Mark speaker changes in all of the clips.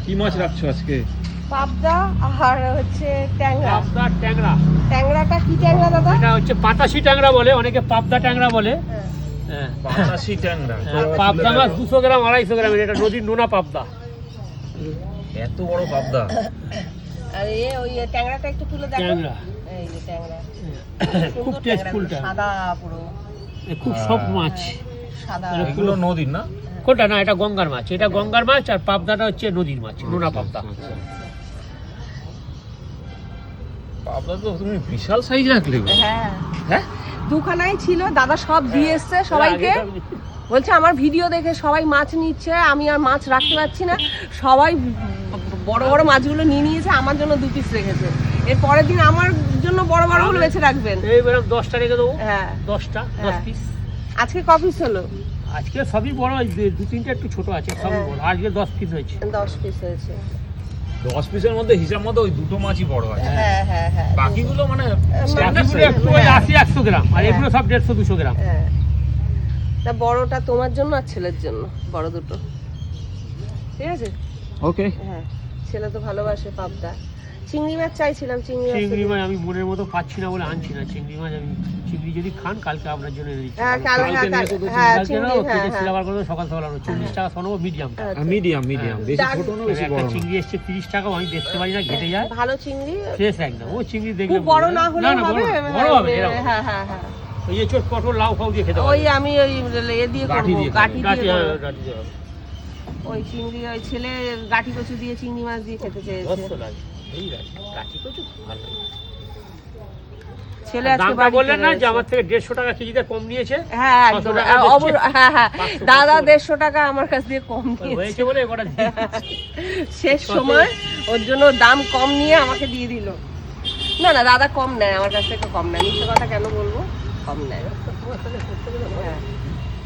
Speaker 1: কি মাছ রাখছো আজকে?
Speaker 2: পাবদা আর হচ্ছে ট্যাংরা।
Speaker 3: পাবদা ট্যাংরা।
Speaker 2: ট্যাংরাটা কি ট্যাংরা দাদা?
Speaker 3: এটা হচ্ছে পাতাশি ট্যাংরা বলে, অনেকে পাবদা ট্যাংরা বলে।
Speaker 2: হ্যাঁ।
Speaker 1: পাতাশি ট্যাংরা।
Speaker 3: পাবদা মাছ 200 গ্রাম 250 গ্রাম, এটা নদীর নোনা পাবদা।
Speaker 1: এত বড় পাবদা।
Speaker 2: আর ওই ট্যাংরাটা একটু তুলে দেখো।
Speaker 3: ট্যাংরা
Speaker 2: এই যে ট্যাংরা।
Speaker 3: খুব টেস্টফুলটা,
Speaker 2: সাদা পুরো।
Speaker 3: খুব সফট মাছ।
Speaker 2: সাদা।
Speaker 1: এগুলো নদীর না?
Speaker 3: কোনটা না, এটা গঙ্গার মাছ। এটা গঙ্গার মাছ, আর পাবদাটা হচ্ছে নদীর মাছ, নোনা পাবদা।
Speaker 1: পাবদা তো তুমি বিশাল সাইজ রাখলে।
Speaker 2: হ্যাঁ
Speaker 1: হ্যাঁ,
Speaker 2: দুখানাই ছিল, দাদা সব দিয়ে এসছে সবাইকে। বলছে আমার ভিডিও দেখে সবাই মাছ নিচ্ছে, আমি আর মাছ রাখতে পারছি না। সবাই বড় বড় মাছগুলো নিয়ে নিয়েছে, আমার জন্য 2 পিস রেখেছে। এর পরের দিন আমার জন্য বড় বড়গুলো বেছে রাখবেন।
Speaker 3: এই বেরম 10টা রেখে দেবো।
Speaker 2: হ্যাঁ
Speaker 3: 10
Speaker 2: হ্যাঁ।
Speaker 3: পিস।
Speaker 2: আজকে ক পিস হলো?
Speaker 3: আজকে সবই বড়, 2-3টা একটু ছোট আছে, সবই বড়। আজকে 10 পিস হয়েছে।
Speaker 2: 10 পিস হয়েছে।
Speaker 1: 10 পিসের মধ্যে হিসাব মতো ওই দুটো মাছই বড় আছে।
Speaker 2: হ্যাঁ হ্যাঁ হ্যাঁ।
Speaker 1: বাকিগুলো মানে
Speaker 3: বাকিগুলো একটু ওই 80-100 গ্রাম, আর এগুলো সব 150-200 গ্রাম।
Speaker 2: হ্যাঁ। তা বড়টা তোমার জন্য আর ছেলের জন্য, বড় দুটো। ঠিক আছে?
Speaker 1: ওকে।
Speaker 2: হ্যাঁ, ছেলে তো ভালোবাসে পাবদা। চিংড়ি মাছ চাইছিলাম, চিংড়ি মাছ।
Speaker 3: চিংড়ি মাছ আমি মনের মতো পাচ্ছি না বলে আনছি না। চিংড়ি মাছ আমি, চিংড়ি যদি খান কালকে আপনার জন্য এনে দিচ্ছি।
Speaker 2: হ্যাঁ
Speaker 3: কালকে
Speaker 2: হ্যাঁ
Speaker 3: চিংড়ি
Speaker 2: চিংড়ি, হ্যাঁ
Speaker 3: সিলেবার করে সকাল সকাল আনো। 40 টাকা শোনাবো মিডিয়ামটা।
Speaker 1: মিডিয়াম বেশি ছোট না বেশি
Speaker 3: একটা
Speaker 1: বড় না।
Speaker 3: চিংড়ি এসছে 30 টাকা, আমি দেখতে পারি না, ঘেটে যায়।
Speaker 2: ভালো চিংড়ি,
Speaker 3: ফ্রেশ একদম। ও চিংড়ি দেখলে
Speaker 2: খুব বড় না হলে হবে।
Speaker 3: বড় হবে এরকম।
Speaker 2: হ্যাঁ হ্যাঁ হ্যাঁ।
Speaker 3: ওই যে ছোট পটল লাউ ফাউ দিয়ে খেতে
Speaker 2: ওই
Speaker 3: পারি।
Speaker 2: আমি ওই এ দিয়ে
Speaker 1: গাঁঠি
Speaker 2: করবো,
Speaker 1: দিয়ে
Speaker 2: গাঁঠি
Speaker 3: গাঁঠি,
Speaker 2: দিয়ে
Speaker 3: হ্যাঁ,
Speaker 2: করবো।
Speaker 3: গাঁঠি দিয়ে হবে।
Speaker 2: ওই চিংড়ি, ওই ছেলে গাঁঠি কচু দিয়ে চিংড়ি মাছ দিয়ে খেতে চেয়েছে।
Speaker 3: মস্ত লাগে। এই লাগে। গাঁঠি কচু খুব ভালো লাগে।
Speaker 2: ছেলে আজকে
Speaker 3: দামটা
Speaker 2: বাড়িতে
Speaker 3: বললেন না যে
Speaker 2: রয়েছে।
Speaker 3: আমার থেকে 150 টাকা কেজিতে কম নিয়েছে।
Speaker 2: হ্যাঁ একদম।
Speaker 3: 600 টাকা দিচ্ছে।
Speaker 2: হ্যাঁ হ্যাঁ,
Speaker 3: 500
Speaker 2: দাদা 150 টাকা আমার কাছ দিয়ে কম
Speaker 3: ওই
Speaker 2: নিয়েছে।
Speaker 3: হয়েছে বলে এবারে দিয়ে দিচ্ছি।
Speaker 2: শেষ সময় ওর জন্য দাম কম নিয়ে আমাকে দিয়ে দিল। না না, দাদা কম নেয় আমার কাছ থেকে, কম নেয়। মিথ্যে কথা কেন বলবো, কম নেয়। হ্যাঁ।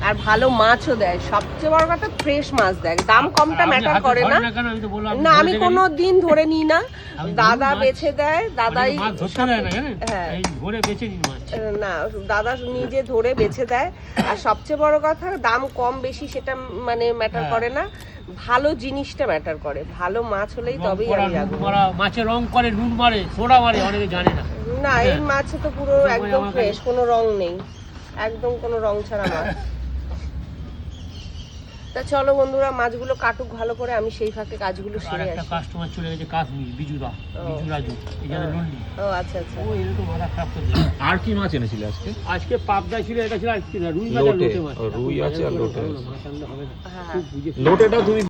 Speaker 2: আর ভালো মাছও দেয়, সবচেয়ে বড় কথা ফ্রেশ মাছ দেয়। দাম কমটা
Speaker 3: আপনি
Speaker 2: ম্যাটার
Speaker 3: হাতে
Speaker 2: করে
Speaker 3: ধরেন
Speaker 2: না।
Speaker 3: কেন? আমি তো বললাম
Speaker 2: না, আমি কোনো দিন ধরে নিই না,
Speaker 3: আমি
Speaker 2: দাদা
Speaker 3: মাছ-
Speaker 2: বেছে দেয়। দাদাই
Speaker 3: মাছ ধরতে দেয় না, জানেন?
Speaker 2: হ্যাঁ।
Speaker 3: এই ধরে বেচে নিন মাছ।
Speaker 2: না, দাদা নিজে ধরে বেছে দেয়। আর সবচেয়ে বড় কথা, দাম কম বেশি সেটা মানে ম্যাটার
Speaker 3: হ্যাঁ।
Speaker 2: করে না, ভালো জিনিসটা ম্যাটার করে। ভালো মাছ হলেই
Speaker 3: রং
Speaker 2: তবেই
Speaker 3: করা,
Speaker 2: আমি
Speaker 3: নুন
Speaker 2: রাখবো।
Speaker 3: মারা, মাছে রং করে, নুন মারে, সোডা মারে, অনেকে জানে না।
Speaker 2: না, এই
Speaker 3: হ্যাঁ।
Speaker 2: মাছে তো পুরো
Speaker 3: সময়
Speaker 2: একদম
Speaker 3: আমার
Speaker 2: ফ্রেশ, কোনো রং নেই, একদম কোনো রং ছাড়া মাছ। তা চলো বন্ধুরা, মাছগুলো কাটুক ভালো করে, আমি সেই ফাঁকে কাজগুলো
Speaker 3: আর
Speaker 2: সেরে
Speaker 3: একটা
Speaker 2: আসি।
Speaker 3: কাস্টমার চলে গেছে কাশ্মীর, বিজু রাজু, এই জানে লন্ডি।
Speaker 2: ও আচ্ছা আচ্ছা।
Speaker 3: ও এর তো মাথা খারাপ করে দিল।
Speaker 1: আর কি মাছ এনেছিলে আজকে?
Speaker 3: আজকে পাবদা ছিল, এটা ছিল আজকে রুই মাছ আর
Speaker 1: লোটে।
Speaker 3: লোটে মাছ।
Speaker 1: ও, রুই আছে আর লোটে আছে।
Speaker 3: মাছ আনলে হবে না।
Speaker 2: হ্যাঁ।
Speaker 3: খুব বুঝে
Speaker 1: লোটেটা তুমি